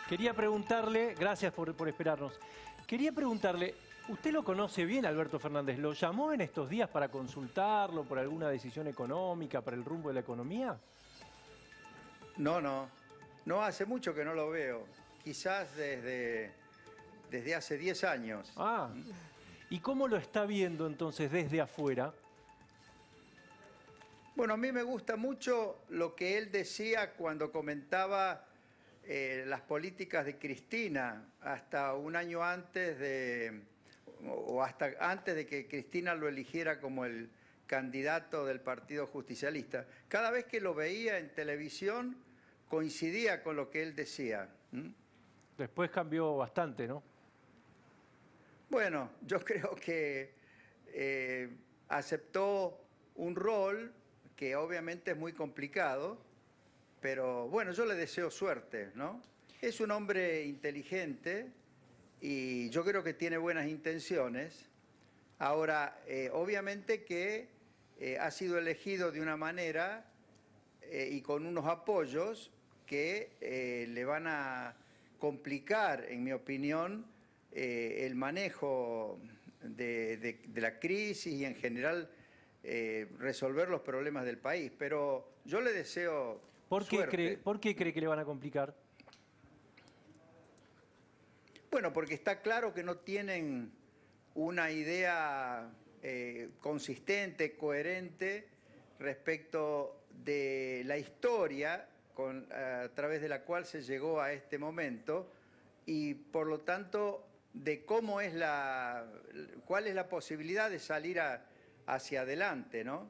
Quería preguntarle, gracias por esperarnos. Quería preguntarle, ¿usted lo conoce bien, Alberto Fernández? ¿Lo llamó en estos días para consultarlo por alguna decisión económica, para el rumbo de la economía? No, no. No hace mucho que no lo veo. Quizás desde hace 10 años. Ah, ¿y cómo lo está viendo entonces desde afuera? Bueno, a mí me gusta mucho lo que él decía cuando comentaba las políticas de Cristina, hasta un año antes o hasta antes de que Cristina lo eligiera como el candidato del Partido Justicialista. Cada vez que lo veía en televisión coincidía con lo que él decía. Después cambió bastante, ¿no? Bueno, yo creo que aceptó un rol que obviamente es muy complicado, pero bueno, yo le deseo suerte, ¿no? Es un hombre inteligente y yo creo que tiene buenas intenciones. Ahora, obviamente que ha sido elegido de una manera y con unos apoyos que le van a complicar, en mi opinión, el manejo de la crisis y en general resolver los problemas del país. Pero yo le deseo suerte. ¿Por qué cree que le van a complicar? Bueno, porque está claro que no tienen una idea consistente, coherente respecto de la historia a través de la cual se llegó a este momento y por lo tanto de cuál es la posibilidad de salir hacia adelante, ¿no?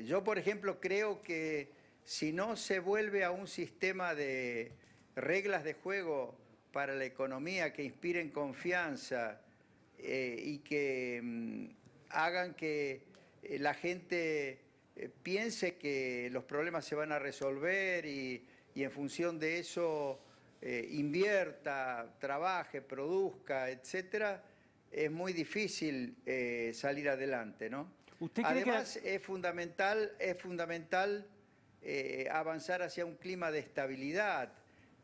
Yo, por ejemplo, creo que si no se vuelve a un sistema de reglas de juego para la economía que inspiren confianza y que hagan que la gente piense que los problemas se van a resolver y en función de eso invierta, trabaje, produzca, etcétera, es muy difícil salir adelante, ¿no? ¿Usted cree que Además, es fundamental avanzar hacia un clima de estabilidad,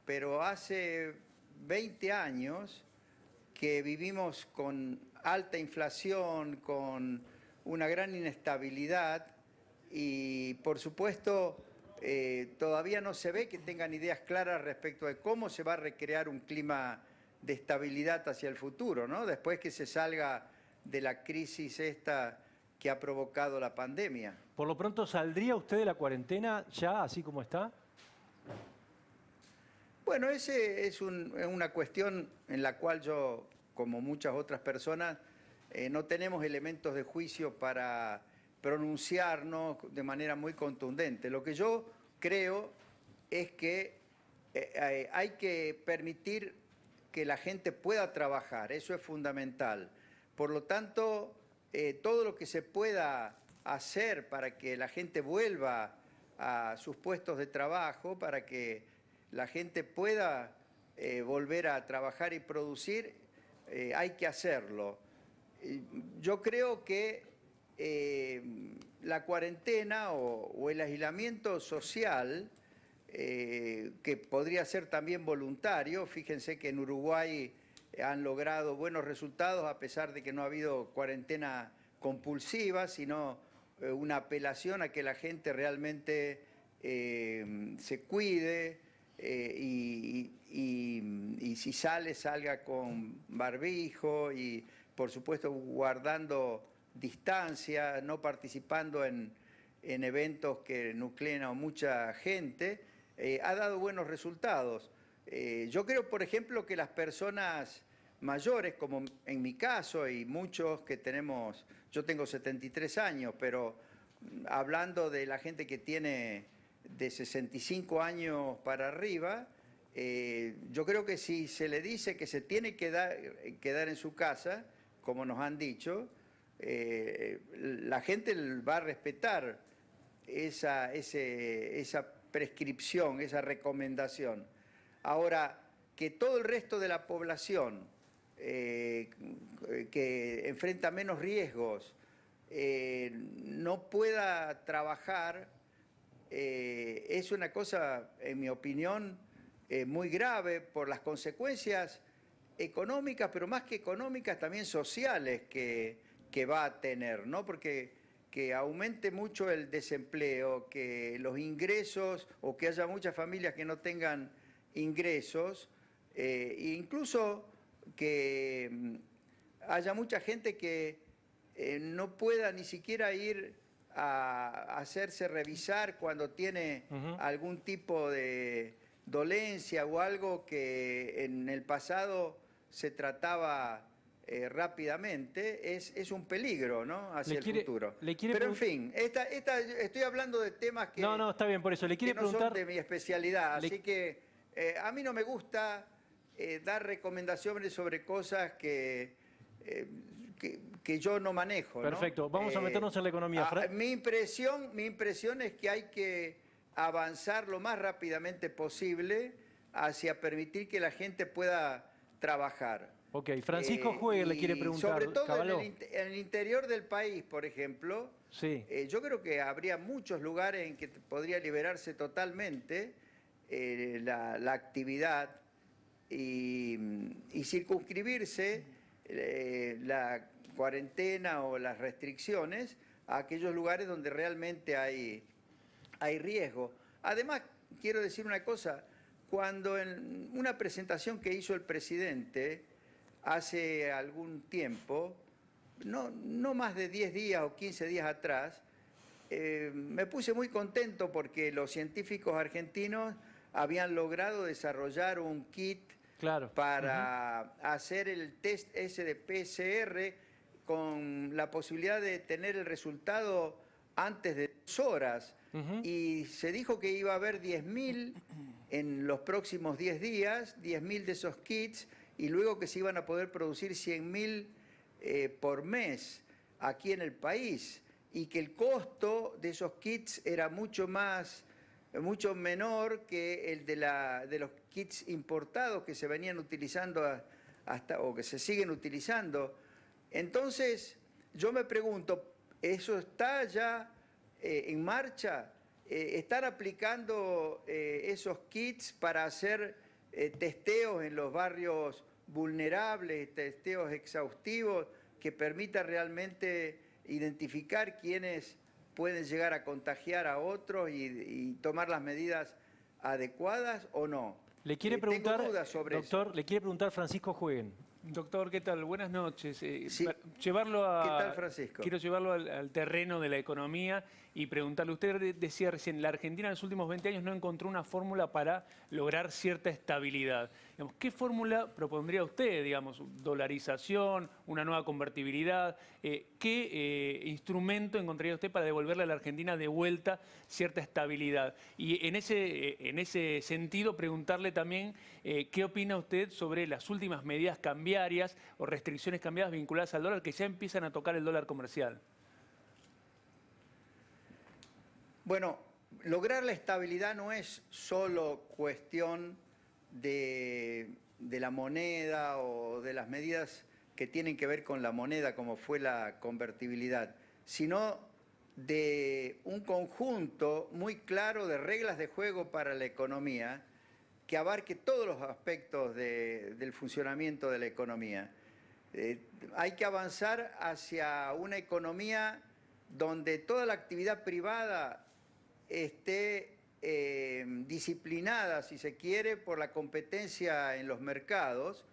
pero hace 20 años que vivimos con alta inflación, con una gran inestabilidad y, por supuesto, todavía no se ve que tengan ideas claras respecto de cómo se va a recrear un clima de estabilidad hacia el futuro, ¿no? Después que se salga de la crisis esta que ha provocado la pandemia. por lo pronto saldría usted de la cuarentena ya, así como está? Bueno, ese es una cuestión en la cual yo, como muchas otras personas, no tenemos elementos de juicio para pronunciarnos de manera muy contundente. Lo que yo creo es que hay que permitir que la gente pueda trabajar, eso es fundamental. Por lo tanto, todo lo que se pueda hacer para que la gente vuelva a sus puestos de trabajo, para que la gente pueda volver a trabajar y producir, hay que hacerlo. Yo creo que la cuarentena o el aislamiento social, que podría ser también voluntario, fíjense que en Uruguay han logrado buenos resultados a pesar de que no ha habido cuarentena compulsiva, sino una apelación a que la gente realmente se cuide, y si sale, salga con barbijo y por supuesto guardando distancia, no participando en eventos que nucleen a mucha gente, ha dado buenos resultados. Yo creo, por ejemplo, que las personas mayores, como en mi caso y muchos que tenemos, yo tengo 73 años, pero hablando de la gente que tiene de 65 años para arriba, yo creo que si se le dice que se tiene que quedar en su casa, como nos han dicho, la gente va a respetar esa prescripción, esa recomendación. Ahora, que todo el resto de la población que enfrenta menos riesgos no pueda trabajar, es una cosa, en mi opinión, muy grave por las consecuencias económicas, pero más que económicas también sociales que va a tener, ¿no? Porque que aumente mucho el desempleo, que los ingresos o que haya muchas familias que no tengan ingresos, e incluso que haya mucha gente que no pueda ni siquiera ir a hacerse revisar cuando tiene algún tipo de dolencia o algo que en el pasado se trataba rápidamente, es un peligro, ¿no? Hacia el futuro. Pero en fin, estoy hablando de temas que, no, está bien, por eso le quiere que no preguntar... son de mi especialidad, así que a mí no me gusta dar recomendaciones sobre cosas que yo no manejo, ¿no? Perfecto, vamos a meternos en la economía. Mi impresión es que hay que avanzar lo más rápidamente posible hacia permitir que la gente pueda trabajar. Ok, Francisco Juegue le quiere preguntar. Sobre todo en el interior del país, por ejemplo, sí. Yo creo que habría muchos lugares en que podría liberarse totalmente la actividad y circunscribirse la cuarentena o las restricciones a aquellos lugares donde realmente hay riesgo. Además, quiero decir una cosa, cuando en una presentación que hizo el presidente hace algún tiempo, no más de 10 días o 15 días atrás, me puse muy contento porque los científicos argentinos habían logrado desarrollar un kit para hacer el test ese de PCR con la posibilidad de tener el resultado antes de 2 horas. Y se dijo que iba a haber 10.000 en los próximos 10 días, 10.000 de esos kits, y luego que se iban a poder producir 100.000 por mes aquí en el país, y que el costo de esos kits era mucho menor que el de los kits importados que se venían utilizando o que se siguen utilizando. Entonces, yo me pregunto, ¿eso está ya en marcha? ¿Están aplicando esos kits para hacer testeos en los barrios vulnerables, testeos exhaustivos que permitan realmente identificar quiénes pueden llegar a contagiar a otros y tomar las medidas adecuadas o no? Le quiere preguntar, tengo dudas sobre doctor, eso. le quiere preguntar Francisco Jueguen. Doctor, ¿qué tal? Buenas noches. Sí. ¿Qué tal, Francisco? Quiero llevarlo al terreno de la economía y preguntarle, usted decía recién, la Argentina en los últimos 20 años no encontró una fórmula para lograr cierta estabilidad. Digamos, ¿qué fórmula propondría usted? Digamos, dolarización, una nueva convertibilidad. ¿Qué instrumento encontraría usted para devolverle a la Argentina de vuelta cierta estabilidad? Y en ese sentido, preguntarle también qué opina usted sobre las últimas medidas cambiarias o restricciones cambiadas vinculadas al dólar que ya empiezan a tocar el dólar comercial. Bueno, lograr la estabilidad no es solo cuestión de la moneda o de las medidas que tienen que ver con la moneda, como fue la convertibilidad, sino de un conjunto muy claro de reglas de juego para la economía que abarque todos los aspectos del funcionamiento de la economía. Hay que avanzar hacia una economía donde toda la actividad privada esté disciplinada, si se quiere, por la competencia en los mercados,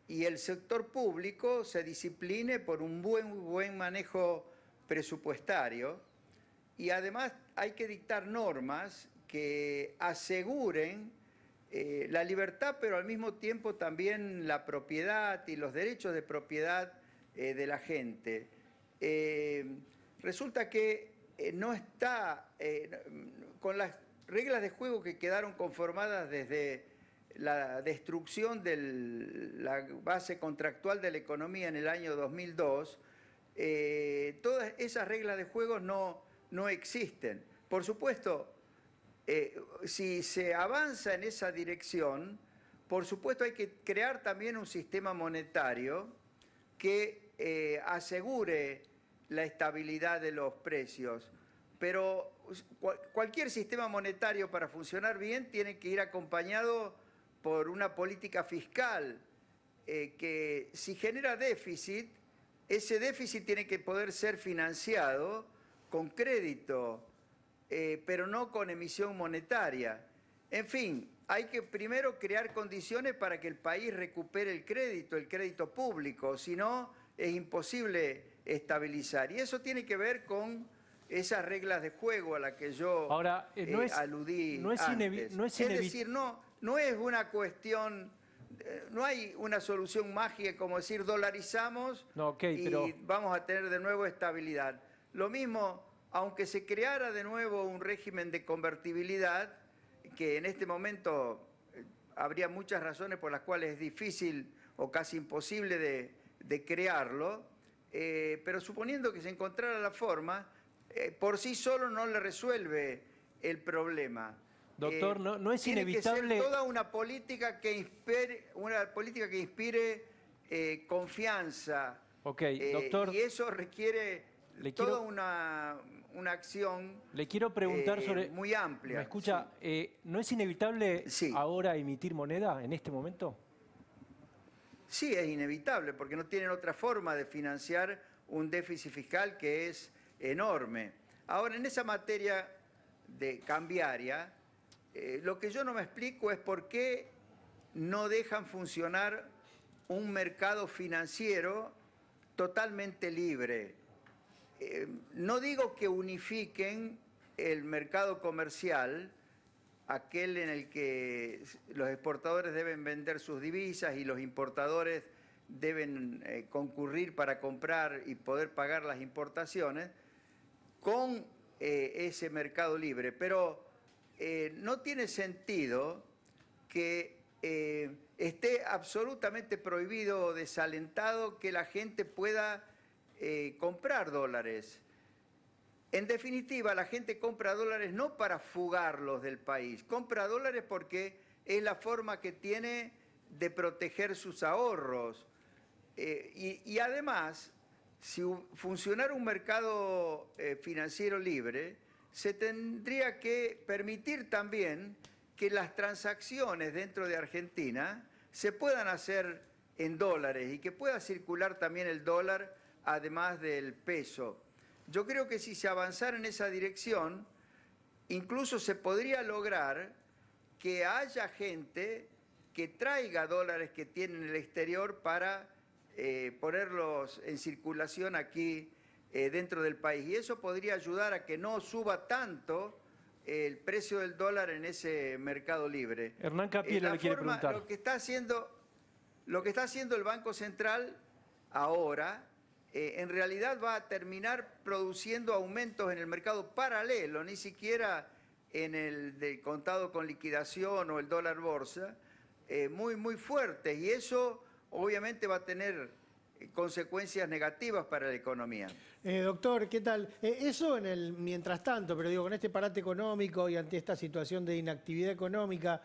y el sector público se discipline por un buen manejo presupuestario, y además hay que dictar normas que aseguren la libertad, pero al mismo tiempo también la propiedad y los derechos de propiedad de la gente. Resulta que no está, con las reglas de juego que quedaron conformadas desde la destrucción de la base contractual de la economía en el año 2002, todas esas reglas de juego no existen. Por supuesto, si se avanza en esa dirección, por supuesto hay que crear también un sistema monetario que asegure la estabilidad de los precios. Pero cualquier sistema monetario para funcionar bien tiene que ir acompañado por una política fiscal que si genera déficit, ese déficit tiene que poder ser financiado con crédito, pero no con emisión monetaria. En fin, hay que primero crear condiciones para que el país recupere el crédito público, si no es imposible estabilizar. Y eso tiene que ver con esas reglas de juego a las que yo aludí antes. Es decir, no es una cuestión, no hay una solución mágica como decir dolarizamos y vamos a tener de nuevo estabilidad. Lo mismo, aunque se creara de nuevo un régimen de convertibilidad, que en este momento habría muchas razones por las cuales es difícil o casi imposible de crearlo, pero suponiendo que se encontrara la forma, por sí solo no le resuelve el problema. Doctor, no es inevitable... Tiene que ser toda una política que inspire confianza. Ok, doctor... y eso requiere toda una acción le quiero preguntar sobre, muy amplia. ¿Me escucha? Sí. ¿No es inevitable ahora emitir moneda en este momento? Sí, es inevitable, porque no tienen otra forma de financiar un déficit fiscal que es enorme. Ahora, en esa materia de cambiaria, lo que yo no me explico es por qué no dejan funcionar un mercado financiero totalmente libre. No digo que unifiquen el mercado comercial, aquel en el que los exportadores deben vender sus divisas y los importadores deben concurrir para comprar y poder pagar las importaciones, con ese mercado libre. Pero no tiene sentido que esté absolutamente prohibido o desalentado que la gente pueda comprar dólares. En definitiva, la gente compra dólares no para fugarlos del país, compra dólares porque es la forma que tiene de proteger sus ahorros. Y además, si funcionara un mercado financiero libre, se tendría que permitir también que las transacciones dentro de Argentina se puedan hacer en dólares y que pueda circular también el dólar además del peso. Yo creo que si se avanzara en esa dirección, incluso se podría lograr que haya gente que traiga dólares que tiene en el exterior para ponerlos en circulación aquí dentro del país. Y eso podría ayudar a que no suba tanto el precio del dólar en ese mercado libre. Hernán Capielo le quiere preguntar. Lo que está haciendo el Banco Central ahora, en realidad va a terminar produciendo aumentos en el mercado paralelo, ni siquiera en el del contado con liquidación o el dólar bolsa, muy fuertes. Y eso obviamente va a tener consecuencias negativas para la economía. Doctor, ¿qué tal? Eso en el mientras tanto, pero digo, con este parate económico y ante esta situación de inactividad económica,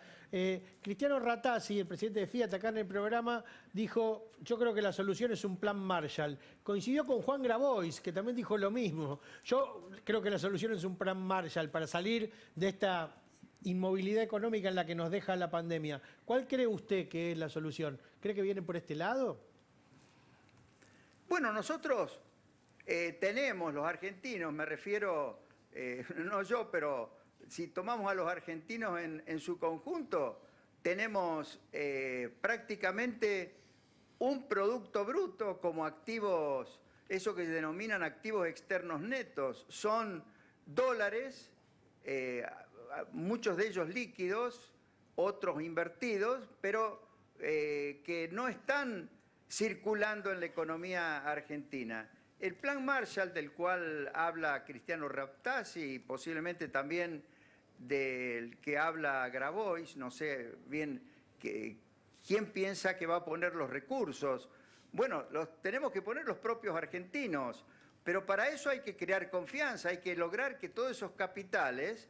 Cristiano Ratazzi, el presidente de Fiat, acá en el programa, dijo, yo creo que la solución es un plan Marshall. Coincidió con Juan Grabois, que también dijo lo mismo. Yo creo que la solución es un plan Marshall para salir de esta inmovilidad económica en la que nos deja la pandemia. ¿Cuál cree usted que es la solución? ¿Cree que viene por este lado? Bueno, nosotros tenemos, los argentinos, me refiero, no yo, pero si tomamos a los argentinos en su conjunto, tenemos prácticamente un producto bruto como activos, eso que se denominan activos externos netos, son dólares, muchos de ellos líquidos, otros invertidos, pero que no están circulando en la economía argentina. El plan Marshall, del cual habla Cristiano Ratazzi y posiblemente también del que habla Grabois, no sé bien quién piensa que va a poner los recursos. Bueno, los tenemos que poner los propios argentinos, pero para eso hay que crear confianza, hay que lograr que todos esos capitales,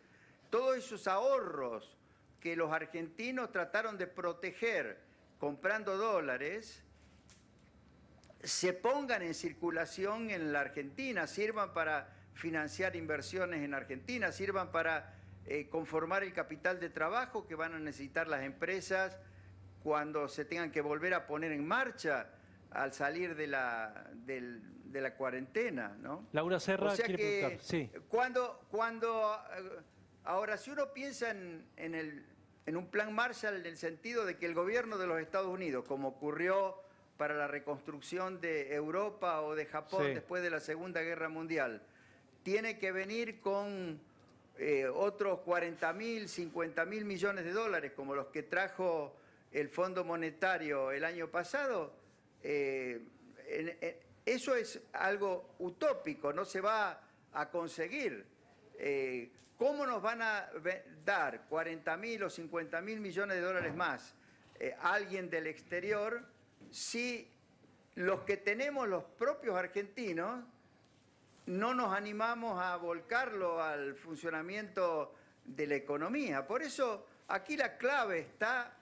todos esos ahorros que los argentinos trataron de proteger comprando dólares, se pongan en circulación en la Argentina, sirvan para financiar inversiones en Argentina, sirvan para conformar el capital de trabajo que van a necesitar las empresas cuando se tengan que volver a poner en marcha al salir de la cuarentena, ¿no? Laura Serra O sea quiere que preguntar. Sí. Ahora, si uno piensa en un plan Marshall en el sentido de que el gobierno de los Estados Unidos, como ocurrió para la reconstrucción de Europa o de Japón Sí. después de la Segunda Guerra Mundial, tiene que venir con otros 40.000, 50.000 millones de dólares, como los que trajo el Fondo Monetario el año pasado, eso es algo utópico, no se va a conseguir. ¿Cómo nos van a dar 40.000 o 50.000 millones de dólares más alguien del exterior si los que tenemos los propios argentinos no nos animamos a volcarlo al funcionamiento de la economía? Por eso aquí la clave está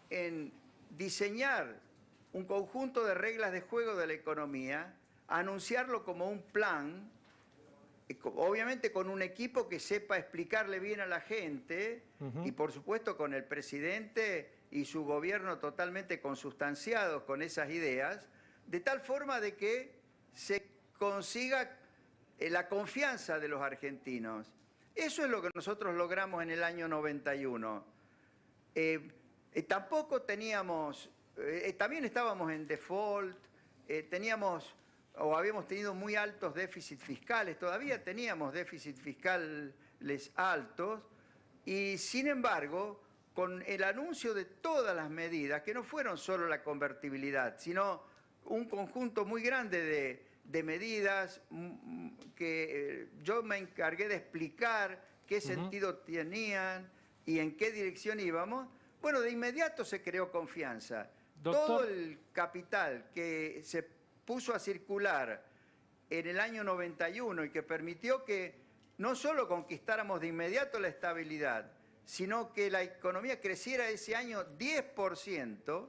en diseñar un conjunto de reglas de juego de la economía, anunciarlo como un plan, obviamente con un equipo que sepa explicarle bien a la gente y por supuesto con el presidente y su gobierno totalmente consustanciados con esas ideas, de tal forma de que se consiga la confianza de los argentinos. Eso es lo que nosotros logramos en el año 91. Tampoco teníamos, también estábamos en default, teníamos o habíamos tenido muy altos déficits fiscales, todavía teníamos déficits fiscales altos, y sin embargo, con el anuncio de todas las medidas, que no fueron solo la convertibilidad, sino un conjunto muy grande de medidas que yo me encargué de explicar qué sentido tenían y en qué dirección íbamos, bueno, de inmediato se creó confianza. Doctor, todo el capital que se puso a circular en el año 91 y que permitió que no solo conquistáramos de inmediato la estabilidad, sino que la economía creciera ese año 10%,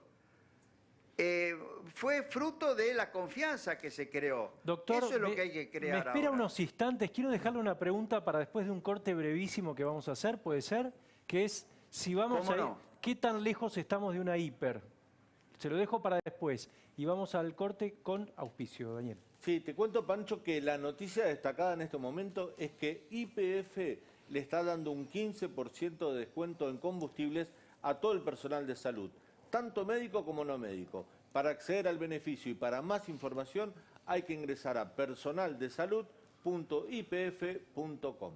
fue fruto de la confianza que se creó. doctor, eso es lo que hay que crear me espera ahora. unos instantes. Quiero dejarle una pregunta para después de un corte brevísimo que vamos a hacer, puede ser, que es si vamos ¿Cómo a ir, no? ¿qué tan lejos estamos de una hiper? Se lo dejo para después. Y vamos al corte con auspicio, Daniel. Sí, te cuento, Pancho, que la noticia destacada en este momento es que YPF le está dando un 15% de descuento en combustibles a todo el personal de salud, tanto médico como no médico. Para acceder al beneficio y para más información hay que ingresar a personaldesalud.ypf.com.